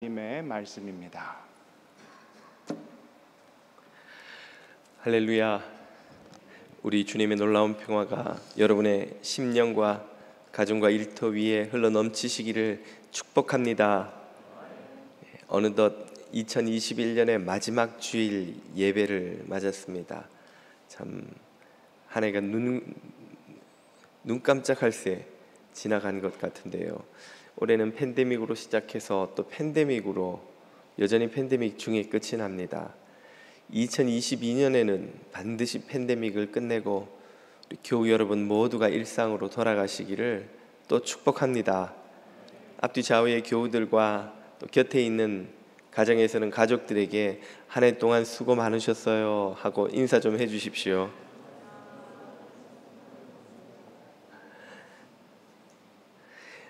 하나님의 말씀입니다. 할렐루야. 우리 주님의 놀라운 평화가 여러분의 심령과 가정과 일터 위에 흘러 넘치시기를 축복합니다. 어느덧 2021년의 마지막 주일 예배를 맞았습니다. 참 한 해가 눈 깜짝할 새 지나간 것 같은데요. 올해는 팬데믹으로 시작해서 또 팬데믹으로 여전히 팬데믹 중에 끝이 납니다. 2022년에는 반드시 팬데믹을 끝내고 우리 교우 여러분 모두가 일상으로 돌아가시기를 또 축복합니다. 앞뒤 좌우의 교우들과 또 곁에 있는 가정에서는 가족들에게 한 해 동안 수고 많으셨어요 하고 인사 좀 해주십시오.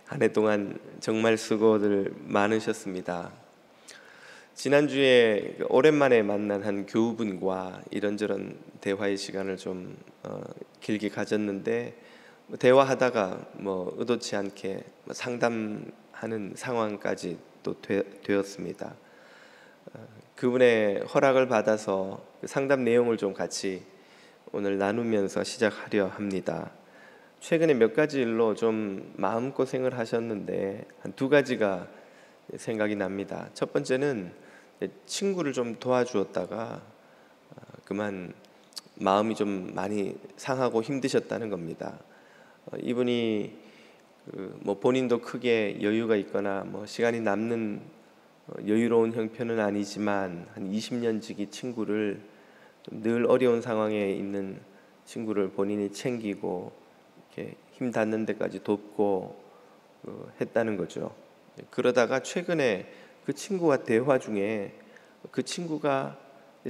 한 해 동안 정말 수고들 많으셨습니다. 지난주에 오랜만에 만난 한 교우분과 이런저런 대화의 시간을 좀 길게 가졌는데 대화하다가 의도치 않게 상담하는 상황까지 또 되었습니다. 그분의 허락을 받아서 상담 내용을 좀 같이 오늘 나누면서 시작하려 합니다. 최근에 몇 가지 일로 좀 마음고생을 하셨는데 한 두 가지가 생각이 납니다. 첫 번째는 친구를 좀 도와주었다가 그만 마음이 좀 많이 상하고 힘드셨다는 겁니다. 이분이 본인도 크게 여유가 있거나 시간이 남는 여유로운 형편은 아니지만 한 20년 지기 친구를 늘 어려운 상황에 있는 친구를 본인이 챙기고 이렇게 힘 닿는 데까지 돕고 했다는 거죠. 그러다가 최근에 그 친구와 대화 중에 그 친구가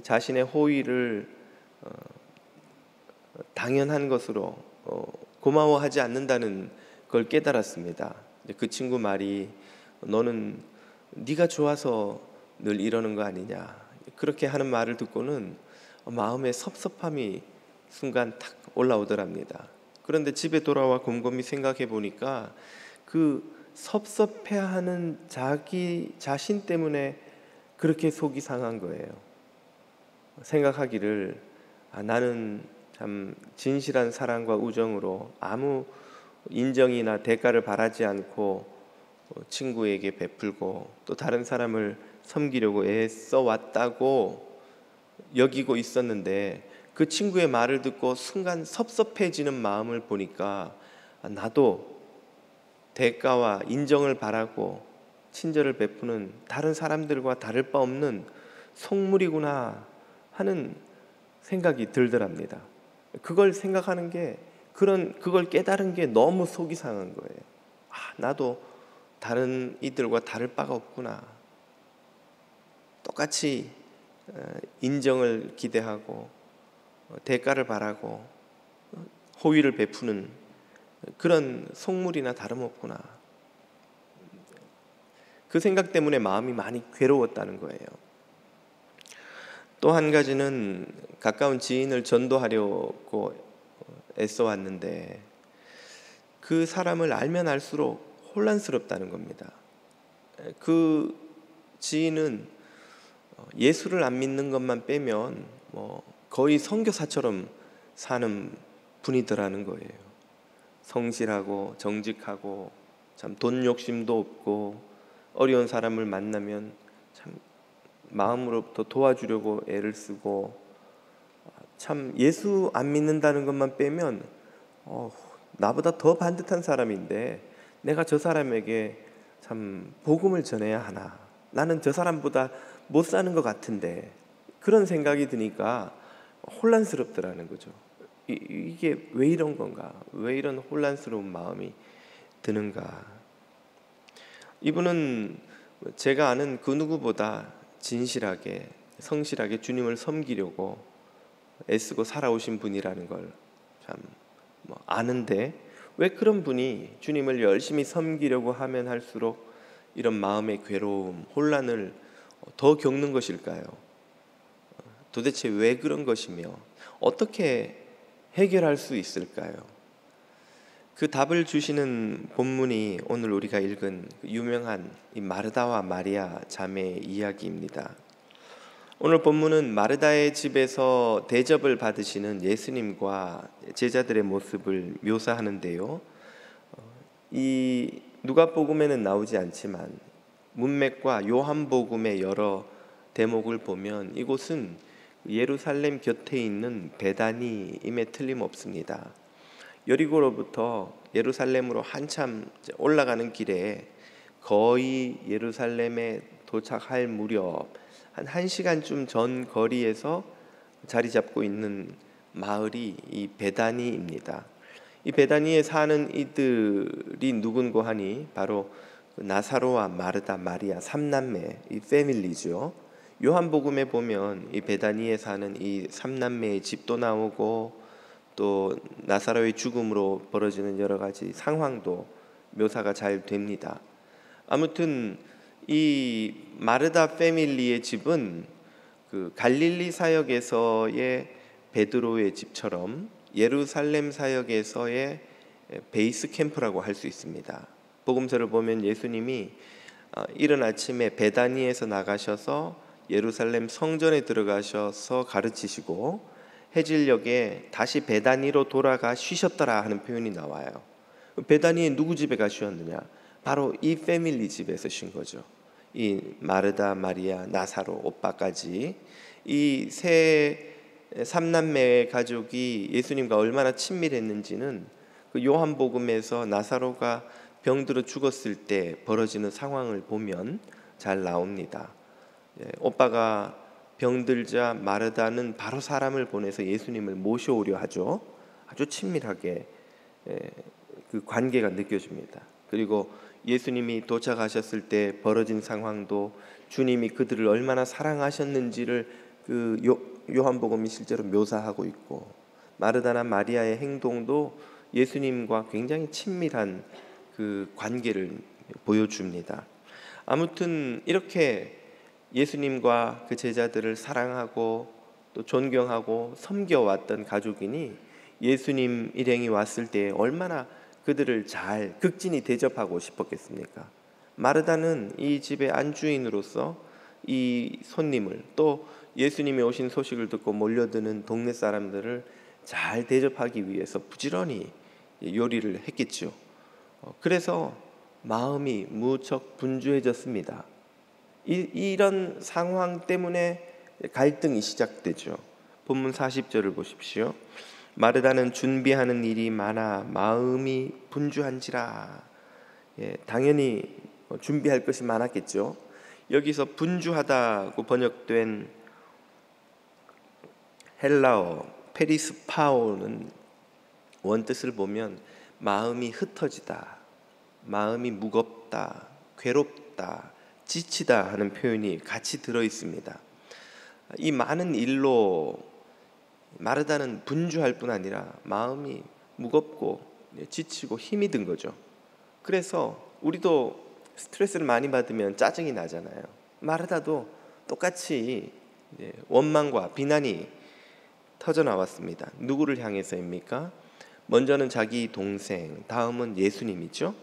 자신의 호의를 당연한 것으로 고마워하지 않는다는 걸 깨달았습니다. 그 친구 말이 너는 네가 좋아서 늘 이러는 거 아니냐, 그렇게 하는 말을 듣고는 마음에 섭섭함이 순간 탁 올라오더랍니다. 그런데 집에 돌아와 곰곰이 생각해 보니까 그 섭섭해하는 자기 자신 때문에 그렇게 속이 상한 거예요. 생각하기를 나는 참 진실한 사랑과 우정으로 아무 인정이나 대가를 바라지 않고 친구에게 베풀고 또 다른 사람을 섬기려고 애써 왔다고 여기고 있었는데 그 친구의 말을 듣고 순간 섭섭해지는 마음을 보니까 나도 대가와 인정을 바라고 친절을 베푸는 다른 사람들과 다를 바 없는 속물이구나 하는 생각이 들더랍니다. 그걸 생각하는 게 그걸 깨달은 게 너무 속이 상한 거예요. 나도 다른 이들과 다를 바가 없구나. 똑같이 인정을 기대하고 대가를 바라고 호의를 베푸는 그런 속물이나 다름없구나. 그 생각 때문에 마음이 많이 괴로웠다는 거예요. 또 한 가지는 가까운 지인을 전도하려고 애써 왔는데 그 사람을 알면 알수록 혼란스럽다는 겁니다. 그 지인은 예수를 안 믿는 것만 빼면 거의 선교사처럼 사는 분이더라는 거예요. 성실하고 정직하고 참 돈 욕심도 없고 어려운 사람을 만나면 참 마음으로부터 도와주려고 애를 쓰고 참 예수 안 믿는다는 것만 빼면 나보다 더 반듯한 사람인데 내가 저 사람에게 참 복음을 전해야 하나, 나는 저 사람보다 못 사는 것 같은데, 그런 생각이 드니까 혼란스럽더라는 거죠. 이게 왜 이런 건가? 왜 이런 혼란스러운 마음이 드는가? 이분은 제가 아는 그 누구보다 진실하게 성실하게 주님을 섬기려고 애쓰고 살아오신 분이라는 걸 참 아는데 왜 그런 분이 주님을 열심히 섬기려고 하면 할수록 이런 마음의 괴로움, 혼란을 더 겪는 것일까요? 도대체 왜 그런 것이며 어떻게 해결할 수 있을까요? 그 답을 주시는 본문이 오늘 우리가 읽은 유명한 이 마르다와 마리아 자매의 이야기입니다. 오늘 본문은 마르다의 집에서 대접을 받으시는 예수님과 제자들의 모습을 묘사하는데요. 이 누가복음에는 나오지 않지만 문맥과 요한복음의 여러 대목을 보면 이곳은 예루살렘 곁에 있는 베다니임에 틀림없습니다. 여리고로부터 예루살렘으로 한참 올라가는 길에 거의 예루살렘에 도착할 무렵 한 1시간쯤 전 거리에서 자리 잡고 있는 마을이 이 베다니입니다. 이 베다니에 사는 이들이 누군고 하니 바로 나사로와 마르다, 마리아 3남매 이 패밀리죠. 요한복음에 보면 이 베다니에 사는 이 3남매의 집도 나오고 또 나사로의 죽음으로 벌어지는 여러 가지 상황도 묘사가 잘 됩니다. 아무튼 이 마르다 패밀리의 집은 그 갈릴리 사역에서의 베드로의 집처럼 예루살렘 사역에서의 베이스 캠프라고 할 수 있습니다. 복음서를 보면 예수님이 이른 아침에 베다니에서 나가셔서 예루살렘 성전에 들어가셔서 가르치시고 해질녘에 다시 베다니로 돌아가 쉬셨더라 하는 표현이 나와요. 베다니에 누구 집에 가 쉬었느냐? 바로 이 패밀리 집에서 쉰 거죠. 이 마르다, 마리아, 나사로 오빠까지 이 세 삼남매 가족이 예수님과 얼마나 친밀했는지는 그 요한복음에서 나사로가 병들어 죽었을 때 벌어지는 상황을 보면 잘 나옵니다. 오빠가 병들자 마르다는 바로 사람을 보내서 예수님을 모셔오려 하죠. 아주 친밀하게 그 관계가 느껴집니다. 그리고 예수님이 도착하셨을 때 벌어진 상황도 주님이 그들을 얼마나 사랑하셨는지를 그 요한복음이 실제로 묘사하고 있고, 마르다나 마리아의 행동도 예수님과 굉장히 친밀한 그 관계를 보여줍니다. 아무튼 이렇게 예수님과 그 제자들을 사랑하고 또 존경하고 섬겨왔던 가족이니 예수님 일행이 왔을 때 얼마나 그들을 잘 극진히 대접하고 싶었겠습니까? 마르다는 이 집의 안주인으로서 이 손님을, 또 예수님이 오신 소식을 듣고 몰려드는 동네 사람들을 잘 대접하기 위해서 부지런히 요리를 했겠죠. 그래서 마음이 무척 분주해졌습니다. 이런 상황 때문에 갈등이 시작되죠. 본문 40절을 보십시오. 마르다는 준비하는 일이 많아 마음이 분주한지라. 당연히 준비할 것이 많았겠죠. 여기서 분주하다고 번역된 헬라어 페리스파오는 원뜻을 보면 마음이 흩어지다, 마음이 무겁다, 괴롭다, 지치다 하는 표현이 같이 들어 있습니다. 이 많은 일로 마르다는 분주할 뿐 아니라 마음이 무겁고 지치고 힘이 든 거죠. 그래서 우리도 스트레스를 많이 받으면 짜증이 나잖아요. 마르다도 똑같이 원망과 비난이 터져 나왔습니다. 누구를 향해서입니까? 먼저는 자기 동생, 다음은 예수님이죠.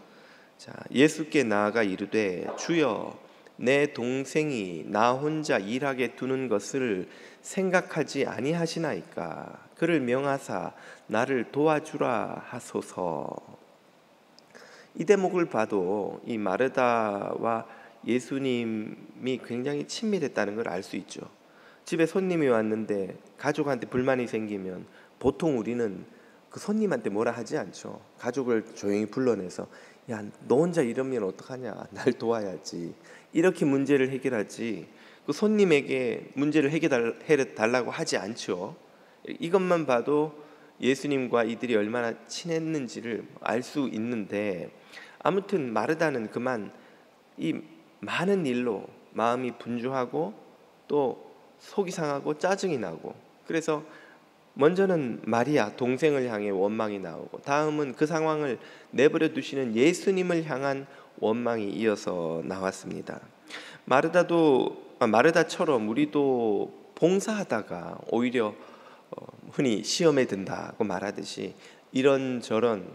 자, 예수께 나아가 이르되 주여, 내 동생이 나 혼자 일하게 두는 것을 생각하지 아니하시나이까? 그를 명하사 나를 도와주라 하소서. 이 대목을 봐도 이 마르다와 예수님이 굉장히 친밀했다는 걸 알 수 있죠. 집에 손님이 왔는데 가족한테 불만이 생기면 보통 우리는 그 손님한테 뭐라 하지 않죠. 가족을 조용히 불러내서 야, 너 혼자 이러면 어떡하냐, 날 도와야지, 이렇게 문제를 해결하지 그 손님에게 문제를 해결해 달라고 하지 않죠. 이것만 봐도 예수님과 이들이 얼마나 친했는지를 알 수 있는데, 아무튼 마르다는 그만 이 많은 일로 마음이 분주하고 또 속이 상하고 짜증이 나고, 그래서 먼저는 마리아 동생을 향해 원망이 나오고 다음은 그 상황을 내버려 두시는 예수님을 향한 원망이 이어서 나왔습니다. 마르다처럼 우리도 봉사하다가 오히려 흔히 시험에 든다고 말하듯이 이런저런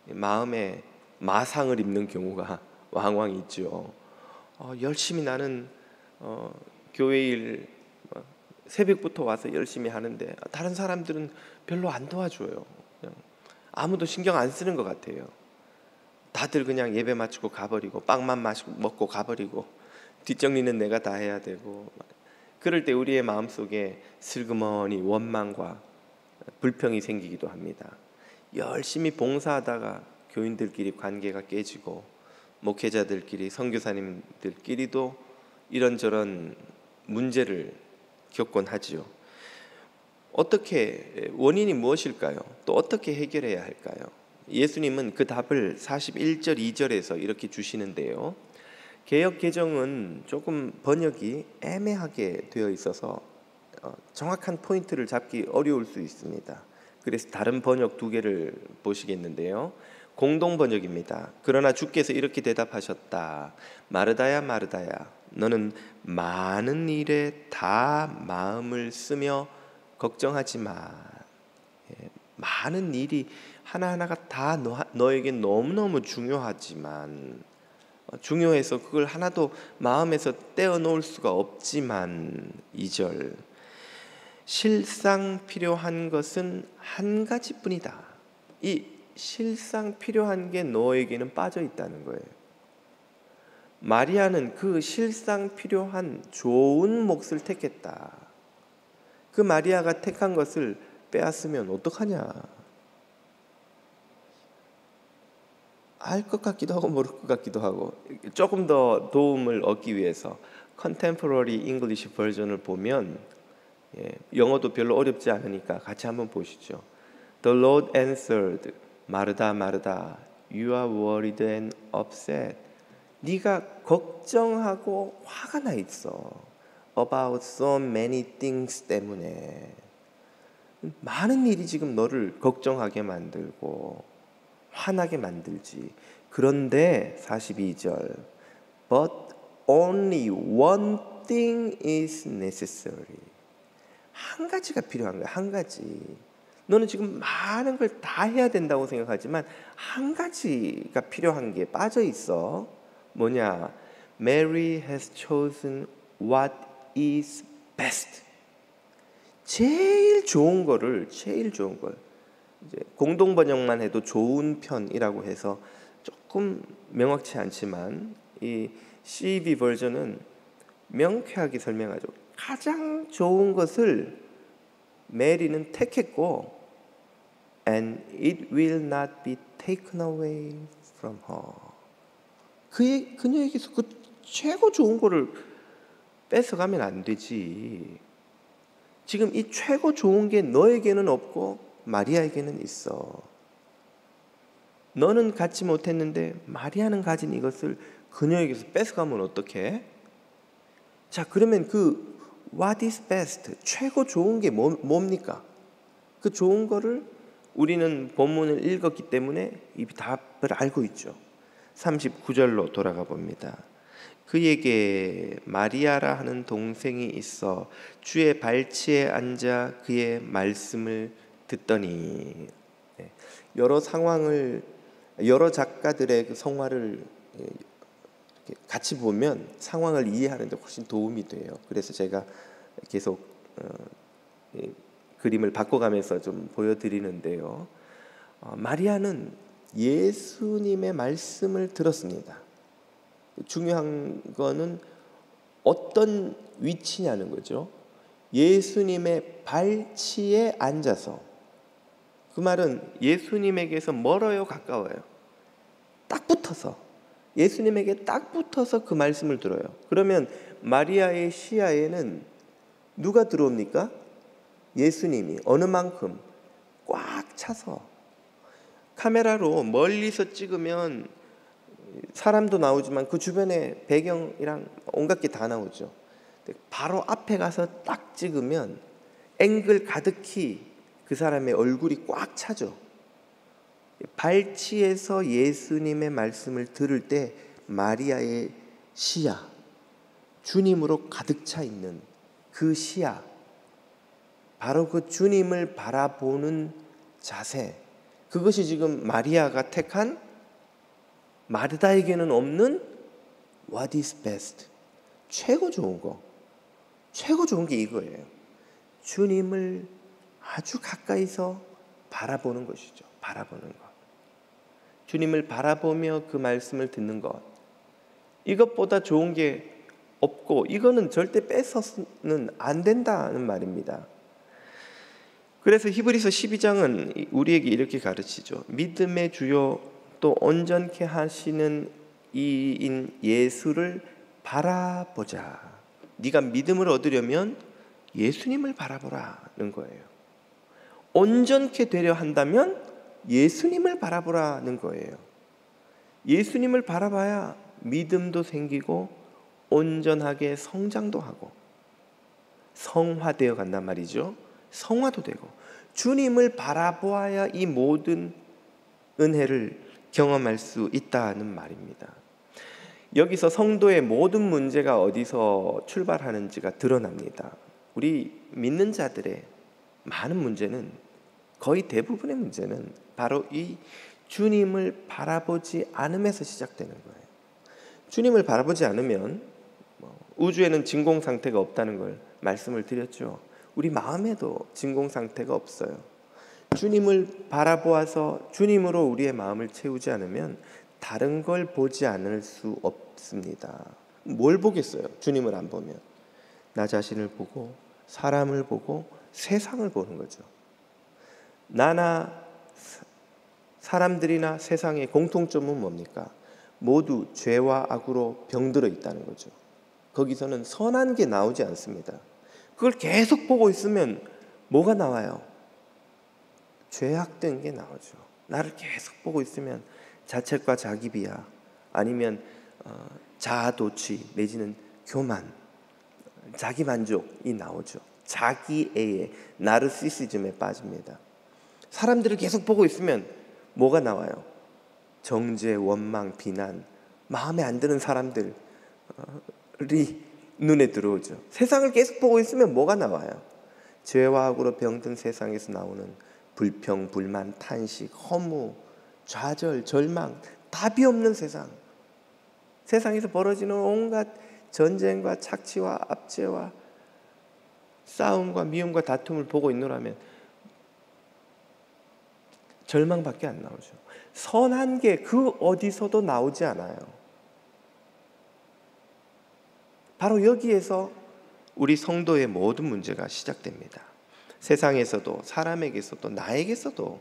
마음에 마상을 입는 경우가 왕왕 있죠. 열심히 나는 교회 일 새벽부터 와서 열심히 하는데 다른 사람들은 별로 안 도와줘요. 그냥 아무도 신경 안 쓰는 것 같아요. 다들 그냥 예배 마치고 가버리고 빵만 먹고 가버리고 뒷정리는 내가 다 해야 되고, 그럴 때 우리의 마음속에 슬그머니 원망과 불평이 생기기도 합니다. 열심히 봉사하다가 교인들끼리 관계가 깨지고 목회자들끼리 선교사님들끼리도 이런저런 문제를 겪곤 하지요. 어떻게, 원인이 무엇일까요? 또 어떻게 해결해야 할까요? 예수님은 그 답을 41절 2절에서 이렇게 주시는데요. 개역 개정은 조금 번역이 애매하게 되어 있어서 정확한 포인트를 잡기 어려울 수 있습니다. 그래서 다른 번역 두 개를 보시겠는데요. 공동 번역입니다. 그러나 주께서 이렇게 대답하셨다. 마르다야 마르다야, 너는 많은 일에 다 마음을 쓰며 걱정하지 마. 많은 일이 하나하나가 다 너에게 너무너무 중요하지만, 중요해서 그걸 하나도 마음에서 떼어놓을 수가 없지만, 2절, 실상 필요한 것은 한 가지뿐이다. 이 실상 필요한 게 너에게는 빠져 있다는 거예요. 마리아는 그 실상 필요한 좋은 몫을 택했다. 그 마리아가 택한 것을 빼앗으면 어떡하냐? 알 것 같기도 하고 모를 것 같기도 하고. 조금 더 도움을 얻기 위해서 Contemporary English 버전을 보면, 영어도 별로 어렵지 않으니까 같이 한번 보시죠. The Lord answered, 마르다 마르다, you are worried and upset. 네가 걱정하고 화가 나 있어. About so many things 때문에. 많은 일이 지금 너를 걱정하게 만들고 화나게 만들지. 그런데 42절, But only one thing is necessary. 한 가지가 필요한 거야. 한 가지. 너는 지금 많은 걸 다 해야 된다고 생각하지만 한 가지가 필요한 게 빠져 있어. 뭐냐? Mary has chosen what is best. 제일 좋은 걸 이제 공동 번역만 해도 좋은 편이라고 해서 조금 명확치 않지만, 이 CEV 버전은 명쾌하게 설명하죠. 가장 좋은 것을 메리는 택했고, and it will not be taken away from her. 그녀에게서 그 최고 좋은 거를 뺏어가면 안 되지. 지금 이 최고 좋은 게 너에게는 없고 마리아에게는 있어. 너는 갖지 못했는데 마리아는 가진 이것을 그녀에게서 뺏어가면 어떡해? 자, 그러면 그 what is best, 최고 좋은 게 뭡니까? 그 좋은 거를 우리는 본문을 읽었기 때문에 이 답을 알고 있죠. 39절로 돌아가 봅니다. 그에게 마리아라 하는 동생이 있어 주의 발치에 앉아 그의 말씀을 듣더니. 여러 상황을, 여러 작가들의 그 성화를 같이 보면 상황을 이해하는 데 훨씬 도움이 돼요. 그래서 제가 계속 그림을 바꿔가면서 좀 보여드리는데요. 마리아는 예수님의 말씀을 들었습니다. 중요한 거는 어떤 위치냐는 거죠. 예수님의 발치에 앉아서. 그 말은 예수님에게서 멀어요, 가까워요? 딱 붙어서, 예수님에게 딱 붙어서 그 말씀을 들어요. 그러면 마리아의 시야에는 누가 들어옵니까? 예수님이. 어느 만큼? 꽉 차서. 카메라로 멀리서 찍으면 사람도 나오지만 그 주변에 배경이랑 온갖 게 다 나오죠. 바로 앞에 가서 딱 찍으면 앵글 가득히 그 사람의 얼굴이 꽉 차죠. 발치에서 예수님의 말씀을 들을 때 마리아의 시야, 주님으로 가득 차 있는 그 시야, 바로 그 주님을 바라보는 자세, 그것이 지금 마리아가 택한 마르다에게는 없는 what is best, 최고 좋은 게 이거예요. 주님을 아주 가까이서 바라보는 것이죠. 바라보는 것. 주님을 바라보며 그 말씀을 듣는 것. 이것보다 좋은 게 없고 이거는 절대 뺏어서는 안 된다는 말입니다. 그래서 히브리서 12장은 우리에게 이렇게 가르치죠. 믿음의 주요 또 온전케 하시는 이인 예수를 바라보자. 네가 믿음을 얻으려면 예수님을 바라보라는 거예요. 온전케 되려 한다면 예수님을 바라보라는 거예요. 예수님을 바라봐야 믿음도 생기고 온전하게 성장도 하고 성화되어 간단 말이죠. 성화도 되고 주님을 바라보아야 이 모든 은혜를 경험할 수 있다는 말입니다. 여기서 성도의 모든 문제가 어디서 출발하는지가 드러납니다. 우리 믿는 자들의 많은 문제는, 거의 대부분의 문제는 바로 이 주님을 바라보지 않음에서 시작되는 거예요. 주님을 바라보지 않으면 우주에는 진공 상태가 없다는 걸 말씀을 드렸죠. 우리 마음에도 진공 상태가 없어요. 주님을 바라보아서 주님으로 우리의 마음을 채우지 않으면 다른 걸 보지 않을 수 없습니다. 뭘 보겠어요? 주님을 안 보면 나 자신을 보고 사람을 보고 세상을 보는 거죠. 나나 사람들이나 세상의 공통점은 뭡니까? 모두 죄와 악으로 병들어 있다는 거죠. 거기서는 선한 게 나오지 않습니다. 그걸 계속 보고 있으면 뭐가 나와요? 죄악된 게 나오죠. 나를 계속 보고 있으면 자책과 자기비하, 아니면 자아도취 내지는 교만, 자기만족이 나오죠. 자기애의 나르시시즘에 빠집니다. 사람들을 계속 보고 있으면 뭐가 나와요? 정죄, 원망, 비난, 마음에 안 드는 사람들이 눈에 들어오죠. 세상을 계속 보고 있으면 뭐가 나와요? 죄와 악으로 병든 세상에서 나오는 불평, 불만, 탄식, 허무, 좌절, 절망, 답이 없는 세상. 세상에서 벌어지는 온갖 전쟁과 착취와 압제와 싸움과 미움과 다툼을 보고 있노라면 절망밖에 안 나오죠. 선한 게 그 어디서도 나오지 않아요. 바로 여기에서 우리 성도의 모든 문제가 시작됩니다. 세상에서도 사람에게서도 나에게서도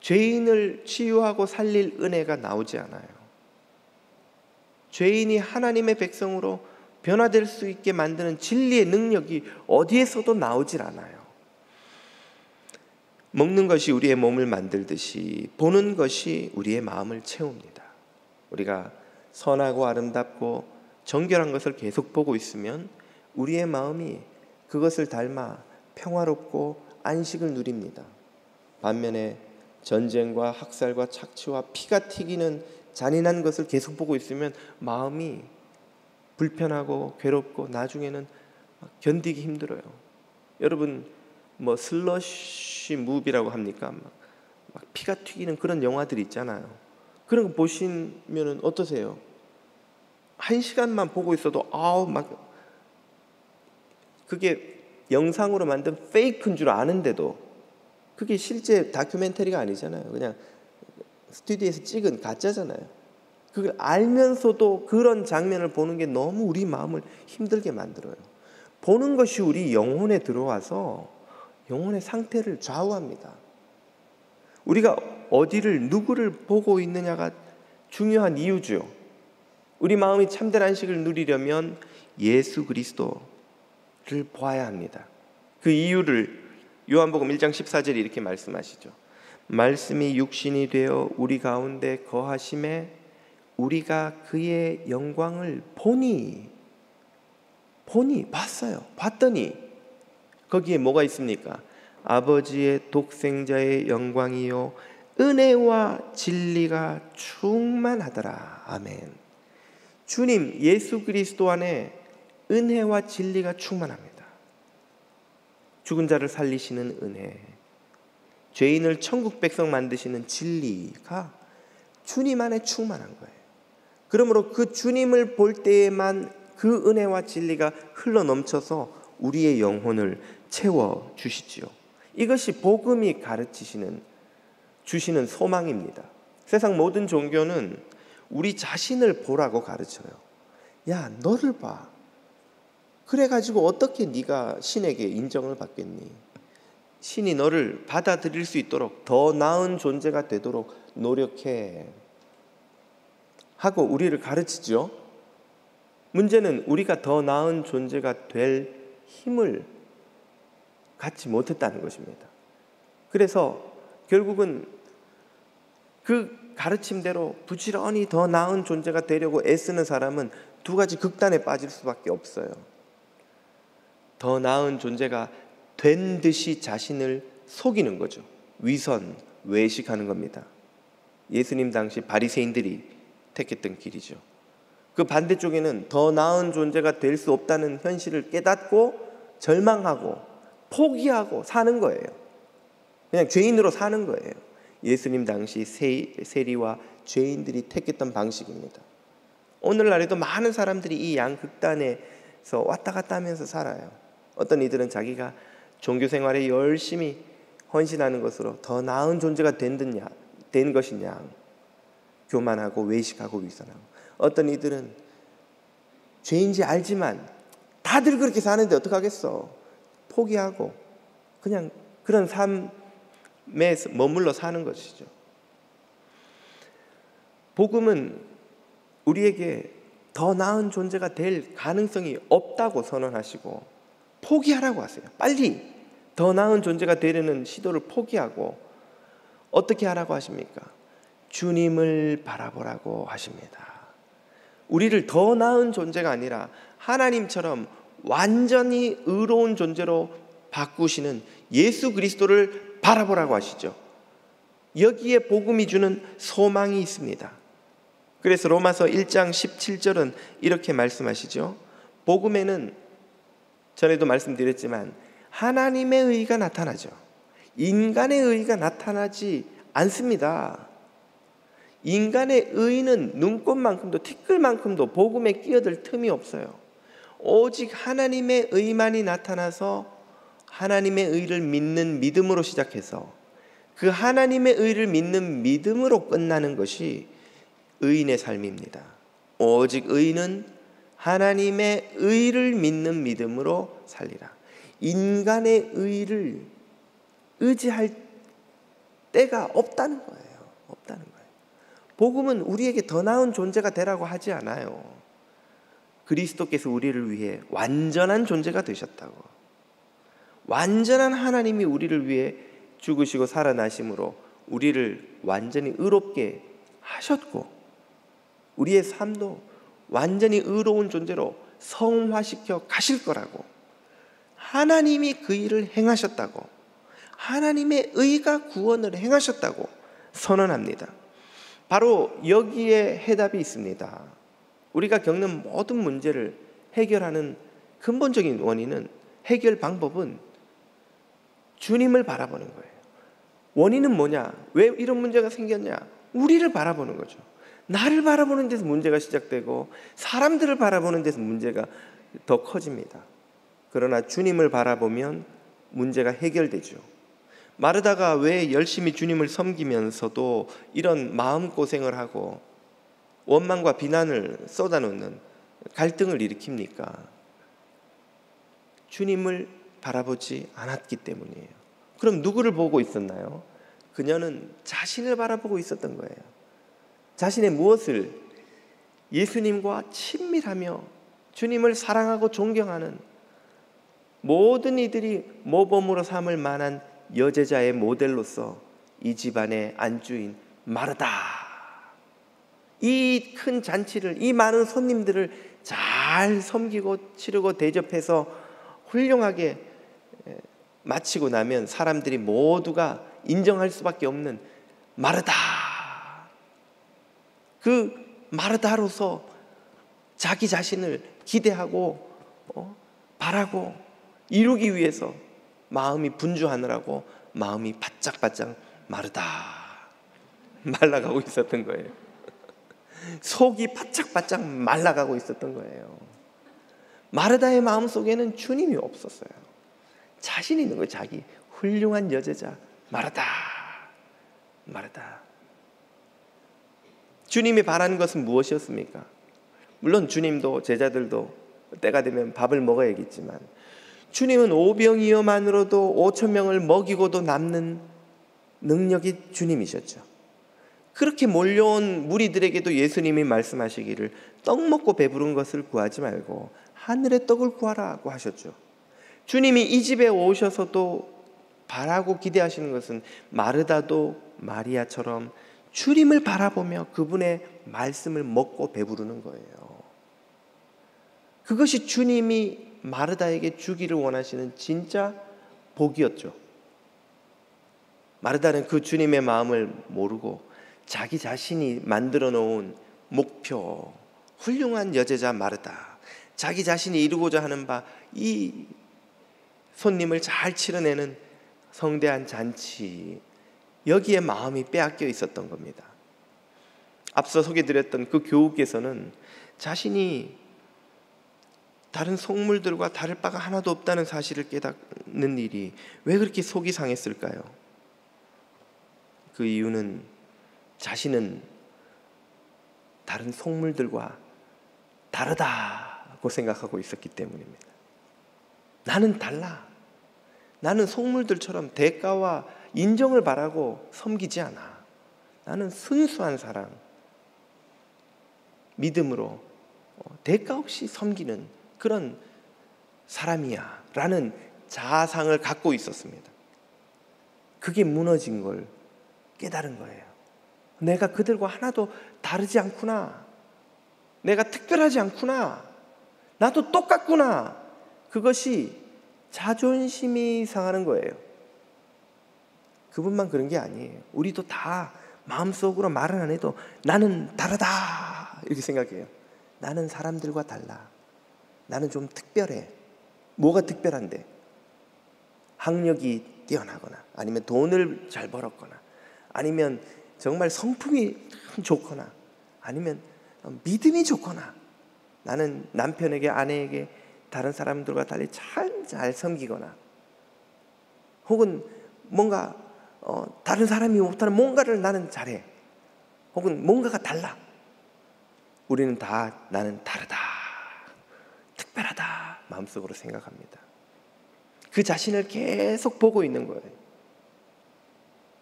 죄인을 치유하고 살릴 은혜가 나오지 않아요. 죄인이 하나님의 백성으로 변화될 수 있게 만드는 진리의 능력이 어디에서도 나오질 않아요. 먹는 것이 우리의 몸을 만들듯이 보는 것이 우리의 마음을 채웁니다. 우리가 선하고 아름답고 정결한 것을 계속 보고 있으면 우리의 마음이 그것을 닮아 평화롭고 안식을 누립니다. 반면에 전쟁과 학살과 착취와 피가 튀기는 잔인한 것을 계속 보고 있으면 마음이 불편하고 괴롭고 나중에는 견디기 힘들어요. 여러분 슬러시 무비라고 합니까? 막 피가 튀기는 그런 영화들 있잖아요. 그런 거 보시면 어떠세요? 1시간만 보고 있어도 그게 영상으로 만든 페이크인 줄 아는데도, 그게 실제 다큐멘터리가 아니잖아요. 그냥 스튜디오에서 찍은 가짜잖아요. 그걸 알면서도 그런 장면을 보는 게 너무 우리 마음을 힘들게 만들어요. 보는 것이 우리 영혼에 들어와서 영혼의 상태를 좌우합니다. 우리가 어디를 누구를 보고 있느냐가 중요한 이유죠. 우리 마음이 참된 안식을 누리려면 예수 그리스도를 보아야 합니다. 그 이유를 요한복음 1장 14절에 이렇게 말씀하시죠. 말씀이 육신이 되어 우리 가운데 거하심에 우리가 그의 영광을 보니 봤어요. 봤더니 거기에 뭐가 있습니까? 아버지의 독생자의 영광이요 은혜와 진리가 충만하더라. 아멘. 주님 예수 그리스도 안에 은혜와 진리가 충만합니다. 죽은 자를 살리시는 은혜, 죄인을 천국 백성 만드시는 진리가 주님 안에 충만한 거예요. 그러므로 그 주님을 볼 때에만 그 은혜와 진리가 흘러넘쳐서 우리의 영혼을 채워주시지요. 이것이 복음이 주시는 소망입니다. 세상 모든 종교는 우리 자신을 보라고 가르쳐요. 야, 너를 봐. 그래가지고 어떻게 네가 신에게 인정을 받겠니? 신이 너를 받아들일 수 있도록 더 나은 존재가 되도록 노력해 하고 우리를 가르치죠. 문제는 우리가 더 나은 존재가 될 힘을 갖지 못했다는 것입니다. 그래서 결국은 그 가르침대로 부지런히 더 나은 존재가 되려고 애쓰는 사람은 두 가지 극단에 빠질 수밖에 없어요. 더 나은 존재가 된 듯이 자신을 속이는 거죠. 위선, 외식하는 겁니다. 예수님 당시 바리새인들이 택했던 길이죠. 그 반대쪽에는 더 나은 존재가 될 수 없다는 현실을 깨닫고 절망하고 포기하고 사는 거예요. 그냥 죄인으로 사는 거예요. 예수님 당시 세리와 죄인들이 택했던 방식입니다. 오늘날에도 많은 사람들이 이 양극단에서 왔다 갔다 하면서 살아요. 어떤 이들은 자기가 종교 생활에 열심히 헌신하는 것으로 더 나은 존재가 된 것이냐, 교만하고 외식하고 위선하고, 어떤 이들은 죄인지 알지만 다들 그렇게 사는데 어떡하겠어, 포기하고 그냥 그런 삶에 머물러 사는 것이죠. 복음은 우리에게 더 나은 존재가 될 가능성이 없다고 선언하시고 포기하라고 하세요. 빨리 더 나은 존재가 되려는 시도를 포기하고 어떻게 하라고 하십니까? 주님을 바라보라고 하십니다. 우리를 더 나은 존재가 아니라 하나님처럼 완전히 의로운 존재로 바꾸시는 예수 그리스도를 바라보라고 하시죠. 여기에 복음이 주는 소망이 있습니다. 그래서 로마서 1장 17절은 이렇게 말씀하시죠. 복음에는 전에도 말씀드렸지만 하나님의 의가 나타나죠. 인간의 의가 나타나지 않습니다. 인간의 의는 눈꽃만큼도 티끌만큼도 복음에 끼어들 틈이 없어요. 오직 하나님의 의만이 나타나서 하나님의 의를 믿는 믿음으로 시작해서 그 하나님의 의를 믿는 믿음으로 끝나는 것이 의인의 삶입니다. 오직 의인은 하나님의 의를 믿는 믿음으로 살리라. 인간의 의를 의지할 때가 없다는 거예요. 없다는 거예요. 복음은 우리에게 더 나은 존재가 되라고 하지 않아요. 그리스도께서 우리를 위해 완전한 존재가 되셨다고. 완전한 하나님이 우리를 위해 죽으시고 살아나심으로 우리를 완전히 의롭게 하셨고, 우리의 삶도 완전히 의로운 존재로 성화시켜 가실 거라고, 하나님이 그 일을 행하셨다고, 하나님의 의가 구원을 행하셨다고 선언합니다. 바로 여기에 해답이 있습니다. 우리가 겪는 모든 문제를 해결하는 근본적인 원인은, 해결 방법은 주님을 바라보는 거예요. 원인은 뭐냐? 왜 이런 문제가 생겼냐? 우리를 바라보는 거죠. 나를 바라보는 데서 문제가 시작되고 사람들을 바라보는 데서 문제가 더 커집니다. 그러나 주님을 바라보면 문제가 해결되죠. 마르다가 왜 열심히 주님을 섬기면서도 이런 마음고생을 하고 원망과 비난을 쏟아놓는 갈등을 일으킵니까? 주님을 바라보지 않았기 때문이에요. 그럼 누구를 보고 있었나요? 그녀는 자신을 바라보고 있었던 거예요. 자신의 무엇을? 예수님과 친밀하며 주님을 사랑하고 존경하는 모든 이들이 모범으로 삼을 만한 여제자의 모델로서 이 집안의 안주인 마르다, 이 큰 잔치를, 이 많은 손님들을 잘 섬기고 치르고 대접해서 훌륭하게 마치고 나면 사람들이 모두가 인정할 수밖에 없는 마르다, 그 마르다로서 자기 자신을 기대하고 바라고 이루기 위해서 마음이 분주하느라고 마음이 바짝바짝 말라가고 있었던 거예요. 속이 바짝바짝 말라가고 있었던 거예요. 마르다의 마음속에는 주님이 없었어요. 자신이 있는 거예요. 자기 훌륭한 여제자 마르다. 주님이 바라는 것은 무엇이었습니까? 물론 주님도 제자들도 때가 되면 밥을 먹어야겠지만 주님은 오병이어만으로도 5,000명을 먹이고도 남는 능력이 주님이셨죠. 그렇게 몰려온 무리들에게도 예수님이 말씀하시기를 떡 먹고 배부른 것을 구하지 말고 하늘의 떡을 구하라고 하셨죠. 주님이 이 집에 오셔서도 바라고 기대하시는 것은 마르다도 마리아처럼 주님을 바라보며 그분의 말씀을 먹고 배부르는 거예요. 그것이 주님이 마르다에게 주기를 원하시는 진짜 복이었죠. 마르다는 그 주님의 마음을 모르고 자기 자신이 만들어 놓은 목표, 훌륭한 여제자 마르다, 자기 자신이 이루고자 하는 바 이 손님을 잘 치러내는 성대한 잔치, 여기에 마음이 빼앗겨 있었던 겁니다. 앞서 소개드렸던 그 교우께서는 자신이 다른 속물들과 다를 바가 하나도 없다는 사실을 깨닫는 일이 왜 그렇게 속이 상했을까요? 그 이유는 자신은 다른 속물들과 다르다고 생각하고 있었기 때문입니다. 나는 달라. 나는 속물들처럼 대가와 인정을 바라고 섬기지 않아. 나는 순수한 사랑, 믿음으로 대가 없이 섬기는 그런 사람이야 라는 자아상을 갖고 있었습니다. 그게 무너진 걸 깨달은 거예요. 내가 그들과 하나도 다르지 않구나. 내가 특별하지 않구나. 나도 똑같구나. 그것이 자존심이 상하는 거예요. 그분만 그런 게 아니에요. 우리도 다 마음속으로 말은 안 해도 나는 다르다 이렇게 생각해요. 나는 사람들과 달라. 나는 좀 특별해. 뭐가 특별한데? 학력이 뛰어나거나 아니면 돈을 잘 벌었거나 아니면 정말 성품이 좋거나 아니면 믿음이 좋거나 나는 남편에게 아내에게 다른 사람들과 달리 잘 섬기거나 혹은 뭔가 다른 사람이 못하는 뭔가를 나는 잘해. 혹은 뭔가가 달라. 우리는 다 나는 다르다. 특별하다. 마음속으로 생각합니다. 그 자신을 계속 보고 있는 거예요.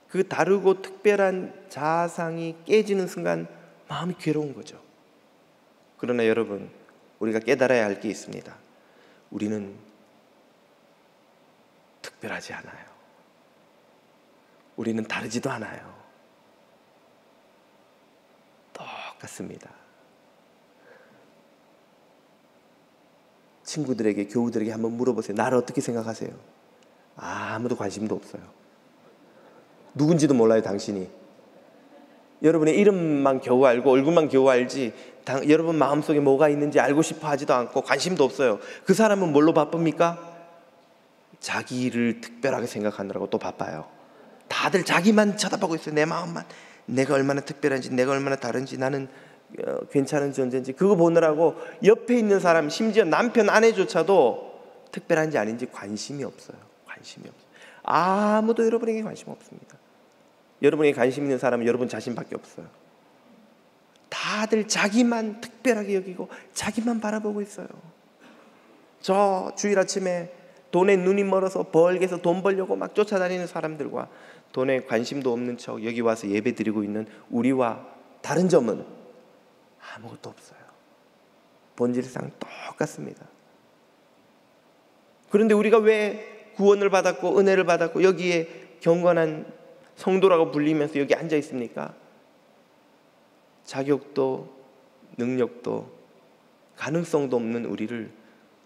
그 다르고 특별한 자아상이 깨지는 순간 마음이 괴로운 거죠. 그러나 여러분, 우리가 깨달아야 할 게 있습니다. 우리는 특별하지 않아요. 우리는 다르지도 않아요. 똑같습니다. 친구들에게, 교우들에게 한번 물어보세요. 나를 어떻게 생각하세요? 아무도 관심도 없어요. 누군지도 몰라요, 당신이. 여러분의 이름만 겨우 알고 얼굴만 겨우 알지 여러분 마음속에 뭐가 있는지 알고 싶어 하지도 않고 관심도 없어요. 그 사람은 뭘로 바쁩니까? 자기를 특별하게 생각하느라고 또 바빠요. 다들 자기만 쳐다보고 있어요. 내 마음만. 내가 얼마나 특별한지, 내가 얼마나 다른지, 나는 괜찮은 존재인지 그거 보느라고 옆에 있는 사람, 심지어 남편, 아내조차도 특별한지 아닌지 관심이 없어요. 관심이 없어요. 아무도 여러분에게 관심 없습니다. 여러분에게 관심 있는 사람은 여러분 자신밖에 없어요. 다들 자기만 특별하게 여기고 자기만 바라보고 있어요. 저 주일 아침에 돈에 눈이 멀어서 벌게서 돈 벌려고 막 쫓아다니는 사람들과 돈에 관심도 없는 척 여기 와서 예배 드리고 있는 우리와 다른 점은 아무것도 없어요. 본질상 똑같습니다. 그런데 우리가 왜 구원을 받았고 은혜를 받았고 여기에 경건한 성도라고 불리면서 여기 앉아 있습니까? 자격도 능력도 가능성도 없는 우리를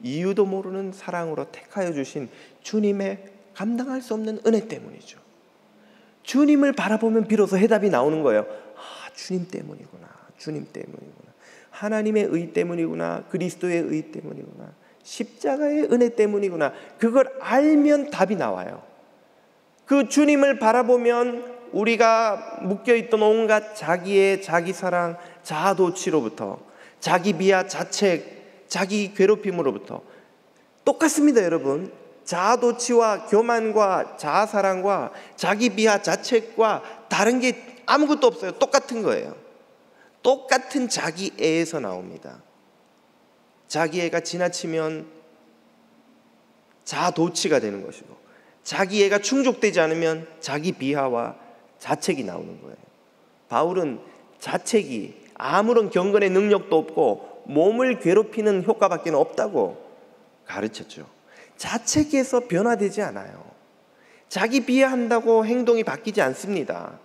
이유도 모르는 사랑으로 택하여 주신 주님의 감당할 수 없는 은혜 때문이죠. 주님을 바라보면 비로소 해답이 나오는 거예요. 주님 때문이구나. 주님 때문이구나. 하나님의 의 때문이구나. 그리스도의 의 때문이구나. 십자가의 은혜 때문이구나. 그걸 알면 답이 나와요. 그 주님을 바라보면 우리가 묶여있던 온갖 자기의 자기 사랑, 자아도취로부터, 자기 비하, 자책, 자기 괴롭힘으로부터 똑같습니다, 여러분. 자아도취와 교만과 자아사랑과 자기 비하, 자책과 다른 게 아무것도 없어요. 똑같은 거예요. 똑같은 자기애에서 나옵니다. 자기애가 지나치면 자아도취가 되는 것이고, 자기애가 충족되지 않으면 자기 비하와 자책이 나오는 거예요. 바울은 자책이 아무런 경건의 능력도 없고 몸을 괴롭히는 효과밖에 없다고 가르쳤죠. 자책에서 변화되지 않아요. 자기 비하한다고 행동이 바뀌지 않습니다.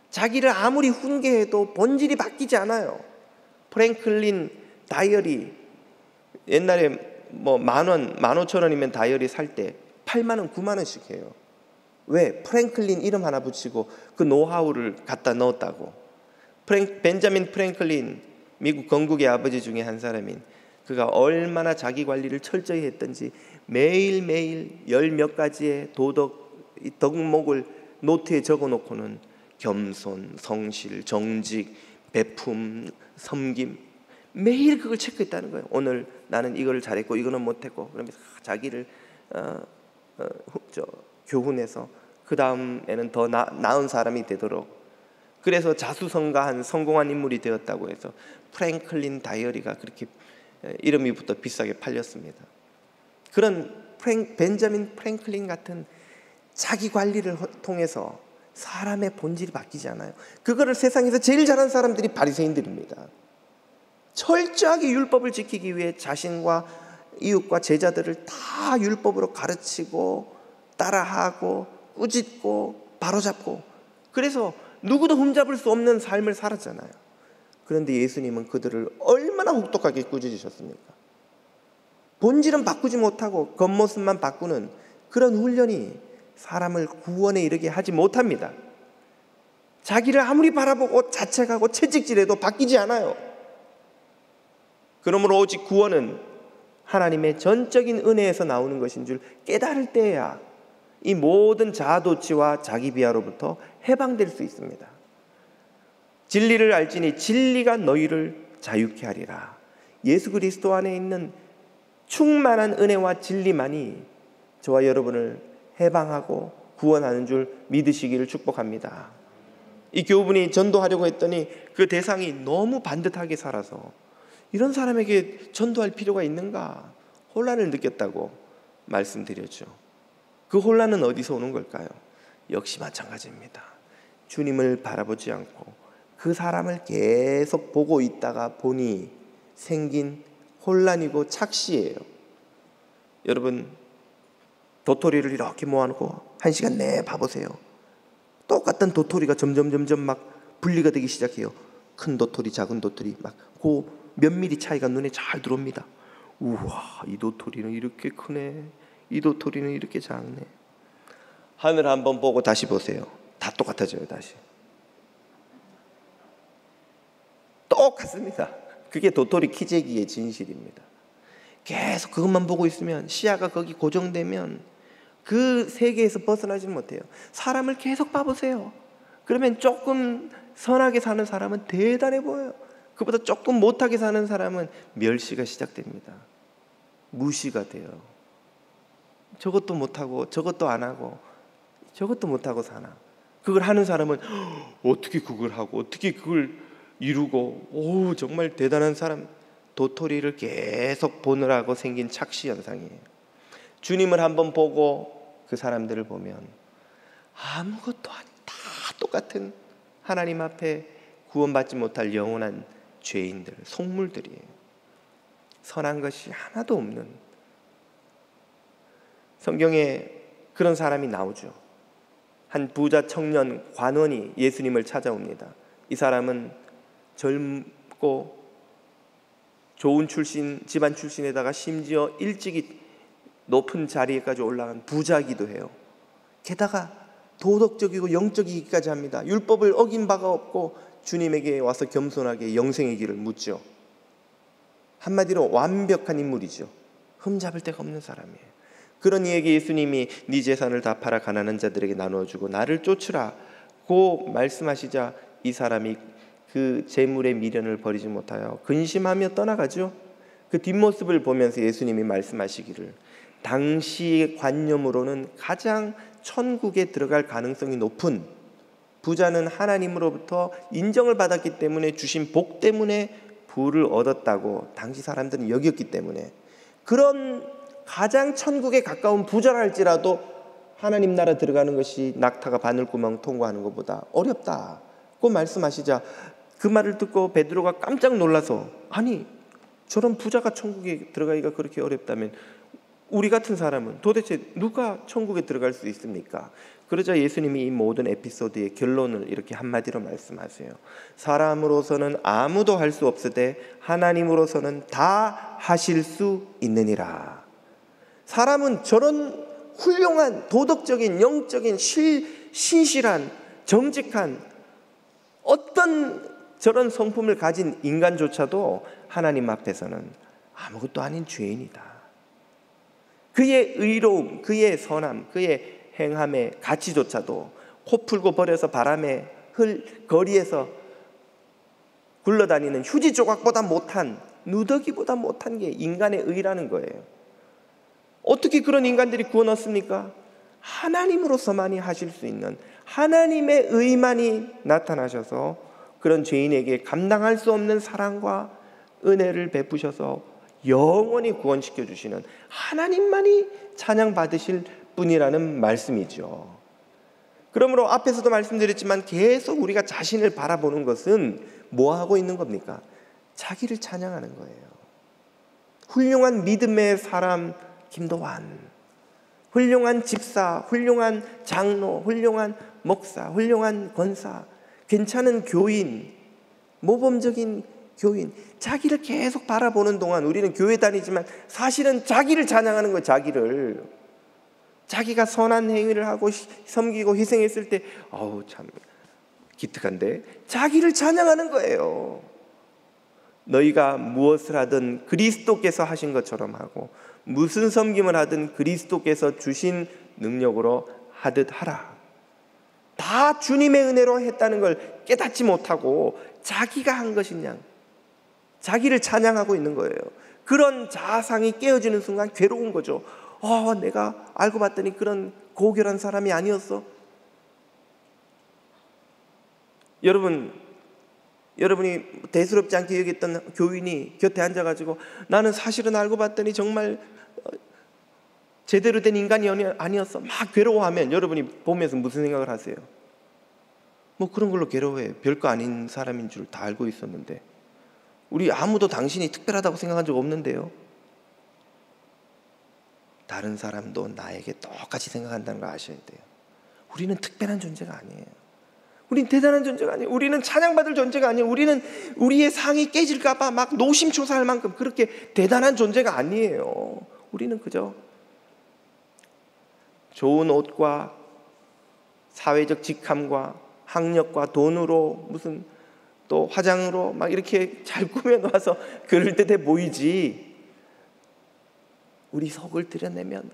자기를 아무리 훈계해도 본질이 바뀌지 않아요. 프랭클린 다이어리, 옛날에 뭐 10,000원, 15,000원이면 다이어리 살 때 80,000원, 90,000원씩 해요. 왜? 프랭클린 이름 하나 붙이고 그 노하우를 갖다 넣었다고. 벤자민 프랭클린, 미국 건국의 아버지 중에 한 사람인, 그가 얼마나 자기 관리를 철저히 했던지 매일매일 10몇 가지의 덕목을 노트에 적어놓고는 겸손, 성실, 정직, 베품, 섬김, 매일 그걸 체크했다는 거예요. 오늘 나는 이걸 잘했고 이거는 못했고, 그러면서 자기를 교훈해서 그 다음에는 더 나은 사람이 되도록, 그래서 자수성가한 성공한 인물이 되었다고 해서 프랭클린 다이어리가 그렇게 이름이부터 비싸게 팔렸습니다. 그런 벤자민 프랭클린 같은 자기 관리를 통해서 사람의 본질이 바뀌지 않아요. 그거를 세상에서 제일 잘하는 사람들이 바리새인들입니다. 철저하게 율법을 지키기 위해 자신과 이웃과 제자들을 다 율법으로 가르치고 따라하고 꾸짖고 바로잡고, 그래서 누구도 흠잡을 수 없는 삶을 살았잖아요. 그런데 예수님은 그들을 얼마나 혹독하게 꾸짖으셨습니까? 본질은 바꾸지 못하고 겉모습만 바꾸는 그런 훈련이 사람을 구원에 이르게 하지 못합니다. 자기를 아무리 바라보고 자책하고 채찍질해도 바뀌지 않아요. 그러므로 오직 구원은 하나님의 전적인 은혜에서 나오는 것인 줄 깨달을 때야 이 모든 자아도취와 자기 비하로부터 해방될 수 있습니다. 진리를 알지니 진리가 너희를 자유케 하리라. 예수 그리스도 안에 있는 충만한 은혜와 진리만이 저와 여러분을 해방하고 구원하는 줄 믿으시기를 축복합니다. 이 교우분이 전도하려고 했더니 그 대상이 너무 반듯하게 살아서 이런 사람에게 전도할 필요가 있는가 혼란을 느꼈다고 말씀드렸죠. 그 혼란은 어디서 오는 걸까요? 역시 마찬가지입니다. 주님을 바라보지 않고 그 사람을 계속 보고 있다가 보니 생긴 혼란이고 착시예요. 여러분, 도토리를 이렇게 모아놓고 1시간 내내 봐보세요. 똑같은 도토리가 점점 막 분리가 되기 시작해요. 큰 도토리, 작은 도토리, 막 그 몇 미리 차이가 눈에 잘 들어옵니다. 우와, 이 도토리는 이렇게 크네, 이 도토리는 이렇게 작네. 하늘 한번 보고 다시 보세요. 다 똑같아져요. 다시 똑같습니다. 그게 도토리 키재기의 진실입니다. 계속 그것만 보고 있으면, 시야가 거기 고정되면 그 세계에서 벗어나지 못해요. 사람을 계속 봐보세요. 그러면 조금 선하게 사는 사람은 대단해 보여요. 그보다 조금 못하게 사는 사람은 멸시가 시작됩니다. 무시가 돼요. 저것도 못하고 저것도 안 하고 저것도 못하고 사나. 그걸 하는 사람은 어떻게 그걸 하고 어떻게 그걸 이루고, 오, 정말 대단한 사람. 도토리를 계속 보느라고 생긴 착시 현상이에요. 주님을 한번 보고 그 사람들을 보면 아무것도 아닌 다 똑같은 하나님 앞에 구원받지 못할 영원한 죄인들, 속물들이에요. 선한 것이 하나도 없는. 성경에 그런 사람이 나오죠. 한 부자 청년 관원이 예수님을 찾아옵니다. 이 사람은 젊고 좋은 집안 출신에다가 심지어 일찍이 높은 자리에까지 올라간 부자이기도 해요. 게다가 도덕적이고 영적이기까지 합니다. 율법을 어긴 바가 없고 주님에게 와서 겸손하게 영생의 길을 묻죠. 한마디로 완벽한 인물이죠. 흠잡을 데가 없는 사람이에요. 그런 이에게 예수님이 네 재산을 다 팔아 가난한 자들에게 나누어주고 나를 쫓으라고 말씀하시자 이 사람이 그 재물의 미련을 버리지 못하여 근심하며 떠나가죠. 그 뒷모습을 보면서 예수님이 말씀하시기를 당시 관념으로는 가장 천국에 들어갈 가능성이 높은 부자는 하나님으로부터 인정을 받았기 때문에 주신 복 때문에 부를 얻었다고 당시 사람들은 여겼기 때문에 그런 가장 천국에 가까운 부자라 할지라도 하나님 나라 들어가는 것이 낙타가 바늘구멍 통과하는 것보다 어렵다고 말씀하시자 그 말을 듣고 베드로가 깜짝 놀라서 아니 저런 부자가 천국에 들어가기가 그렇게 어렵다면 우리 같은 사람은 도대체 누가 천국에 들어갈 수 있습니까? 그러자 예수님이 이 모든 에피소드의 결론을 이렇게 한마디로 말씀하세요. 사람으로서는 아무도 할 수 없으되 하나님으로서는 다 하실 수 있느니라. 사람은 저런 훌륭한 도덕적인 영적인 신실한 정직한 어떤 저런 성품을 가진 인간조차도 하나님 앞에서는 아무것도 아닌 죄인이다. 그의 의로움, 그의 선함, 그의 행함의 가치조차도 코 풀고 버려서 바람에 거리에서 굴러다니는 휴지 조각보다 못한, 누더기보다 못한 게 인간의 의라는 거예요. 어떻게 그런 인간들이 구원 얻습니까? 하나님으로서만이 하실 수 있는 하나님의 의만이 나타나셔서 그런 죄인에게 감당할 수 없는 사랑과 은혜를 베푸셔서 영원히 구원시켜 주시는 하나님만이 찬양받으실 분이라는 말씀이죠. 그러므로 앞에서도 말씀드렸지만 계속 우리가 자신을 바라보는 것은 뭐 하고 있는 겁니까? 자기를 찬양하는 거예요. 훌륭한 믿음의 사람 김도환, 훌륭한 집사, 훌륭한 장로, 훌륭한 목사, 훌륭한 권사, 괜찮은 교인, 모범적인 교인, 자기를 계속 바라보는 동안 우리는 교회 다니지만 사실은 자기를 찬양하는 거예요. 자기가 선한 행위를 하고 섬기고 희생했을 때 참 기특한데 자기를 찬양하는 거예요. 너희가 무엇을 하든 그리스도께서 하신 것처럼 하고 무슨 섬김을 하든 그리스도께서 주신 능력으로 하듯 하라. 다 주님의 은혜로 했다는 걸 깨닫지 못하고 자기가 한 것인 양 자기를 찬양하고 있는 거예요. 그런 자아상이 깨어지는 순간 괴로운 거죠. 내가 알고 봤더니 그런 고결한 사람이 아니었어. 여러분이 대수롭지 않게 여겼던 교인이 곁에 앉아가지고 나는 사실은 알고 봤더니 정말 제대로 된 인간이 아니었어 막 괴로워하면 여러분이 보면서 무슨 생각을 하세요? 뭐 그런 걸로 괴로워해. 별거 아닌 사람인 줄 다 알고 있었는데 우리 아무도 당신이 특별하다고 생각한 적 없는데요. 다른 사람도 나에게 똑같이 생각한다는 걸 아셔야 돼요. 우리는 특별한 존재가 아니에요. 우리는 대단한 존재가 아니에요. 우리는 찬양받을 존재가 아니에요. 우리는 우리의 상이 깨질까 봐 막 노심초사할 만큼 그렇게 대단한 존재가 아니에요. 우리는 그저 좋은 옷과 사회적 직함과 학력과 돈으로 무슨 또 화장으로 막 이렇게 잘 꾸며놓아서 그럴듯해 보이지 우리 속을 드러내면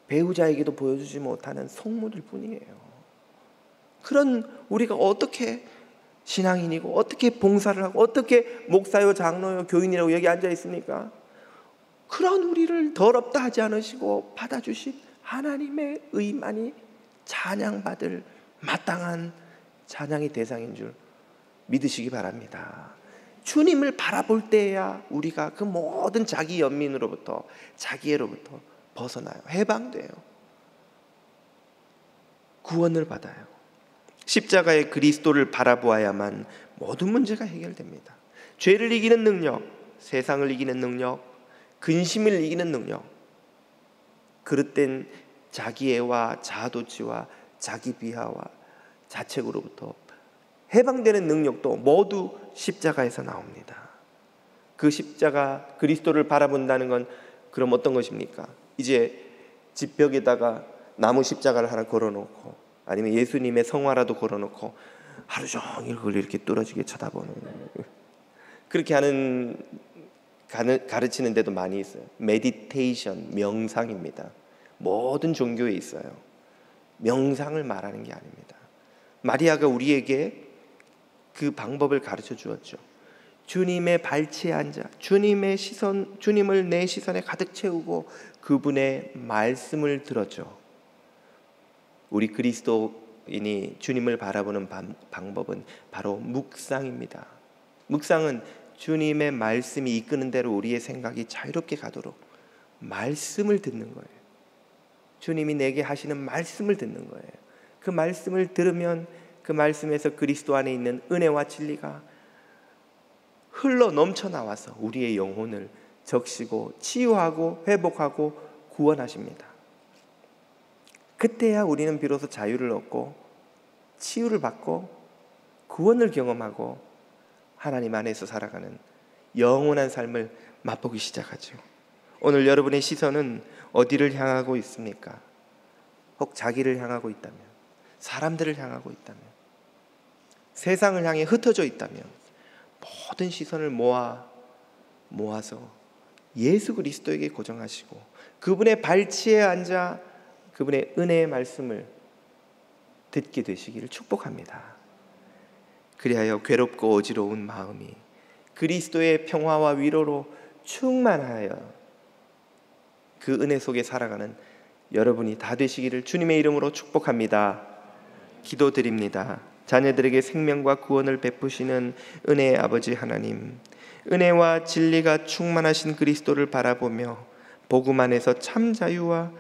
배우자에게도 보여주지 못하는 속물일 뿐이에요. 그런 우리가 어떻게 신앙인이고 어떻게 봉사를 하고 어떻게 목사요 장로요 교인이라고 여기 앉아 있습니까? 그런 우리를 더럽다 하지 않으시고 받아주신 하나님의 의만이 찬양받을 마땅한 찬양의 대상인 줄 믿으시기 바랍니다. 주님을 바라볼 때야 우리가 그 모든 자기 연민으로부터 자기애로부터 벗어나요. 해방돼요. 구원을 받아요. 십자가의 그리스도를 바라보아야만 모든 문제가 해결됩니다. 죄를 이기는 능력, 세상을 이기는 능력, 근심을 이기는 능력, 그릇된 자기애와 자아도취와 자기 비하와 자책으로부터 해방되는 능력도 모두 십자가에서 나옵니다. 그 십자가 그리스도를 바라본다는 건 그럼 어떤 것입니까? 이제 집 벽에다가 나무 십자가를 하나 걸어놓고 아니면 예수님의 성화라도 걸어놓고 하루 종일 그걸 이렇게 뚫어지게 쳐다보는 그렇게 하는 가르치는 데도 많이 있어요. 메디테이션, 명상입니다. 모든 종교에 있어요. 명상을 말하는 게 아닙니다. 마리아가 우리에게 그 방법을 가르쳐 주었죠. 주님의 발치에 앉아 주님을 내 시선에 가득 채우고 그분의 말씀을 들었죠. 우리 그리스도인이 주님을 바라보는 방법은 바로 묵상입니다. 묵상은 주님의 말씀이 이끄는 대로 우리의 생각이 자유롭게 가도록 말씀을 듣는 거예요. 주님이 내게 하시는 말씀을 듣는 거예요. 그 말씀을 들으면 그 말씀에서 그리스도 안에 있는 은혜와 진리가 흘러 넘쳐 나와서 우리의 영혼을 적시고 치유하고 회복하고 구원하십니다. 그때야 우리는 비로소 자유를 얻고 치유를 받고 구원을 경험하고 하나님 안에서 살아가는 영원한 삶을 맛보기 시작하죠. 오늘 여러분의 시선은 어디를 향하고 있습니까? 혹 자기를 향하고 있다면, 사람들을 향하고 있다면, 세상을 향해 흩어져 있다면 모든 시선을 모아서 예수 그리스도에게 고정하시고 그분의 발치에 앉아 그분의 은혜의 말씀을 듣게 되시기를 축복합니다. 그리하여 괴롭고 어지러운 마음이 그리스도의 평화와 위로로 충만하여 그 은혜 속에 살아가는 여러분이 다 되시기를 주님의 이름으로 축복합니다. 기도드립니다. 자녀들에게 생명과 구원을 베푸시는 은혜의 아버지 하나님, 은혜와 진리가 충만하신 그리스도를 바라보며 복음 안에서 참 자유와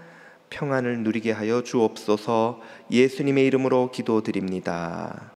평안을 누리게 하여 주옵소서. 예수님의 이름으로 기도드립니다.